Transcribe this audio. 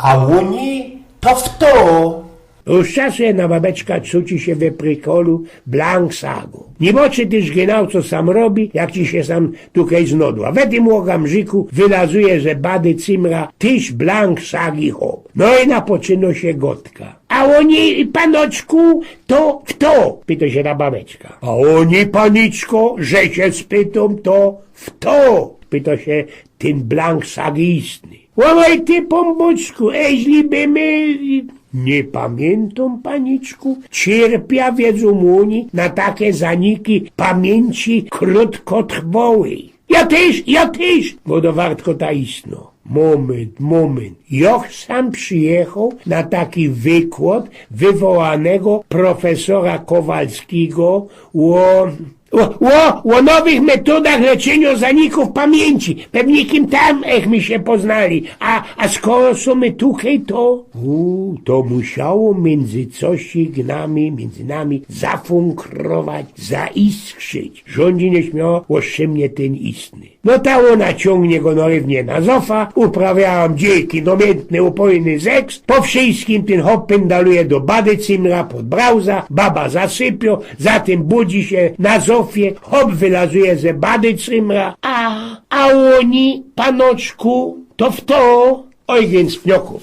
A oni to w to. Już czasu jedna babeczka cuci się we prykolu blank sagu. Nie boczy tyż genau co sam robi, jak ci się sam tukaj znodła. W tym łogamżyku wylazuje, że bady cymra tyż blank sagi hop. No i napoczyno się gotka. A oni, panoczku, to w to, pyta się ta babeczka. A oni, paniczko, że się spytą, to w to, pyta się ten blank sagi istny. Łamaj ty, pombuczku, eźli by my... Nie pamiętam, paniczku, cierpia wiedzą muni na takie zaniki pamięci krótkotrwałej. Ja też, wodowartko ta istno. Moment. Joch sam przyjechał na taki wykład wywołanego profesora Kowalskiego o nowych metodach leczenia zaników pamięci. Pewnie kim tam mi się poznali. A skoro są my tutaj, to... to musiało między nami zafunkrować, zaiskrzyć. Rządzi nie śmiało oszczędnie ten istny. No ta ona ciągnie go norywnie na zofa, uprawiałam dziejki, namiętny, upojny seks, po wszystkim ten hop pendaluje do bady cymra pod brauza, baba zasypio, zatem budzi się na zofie, hop wylazuje ze bady cymra, a oni, panoczku, to w to, oj więc pnioków.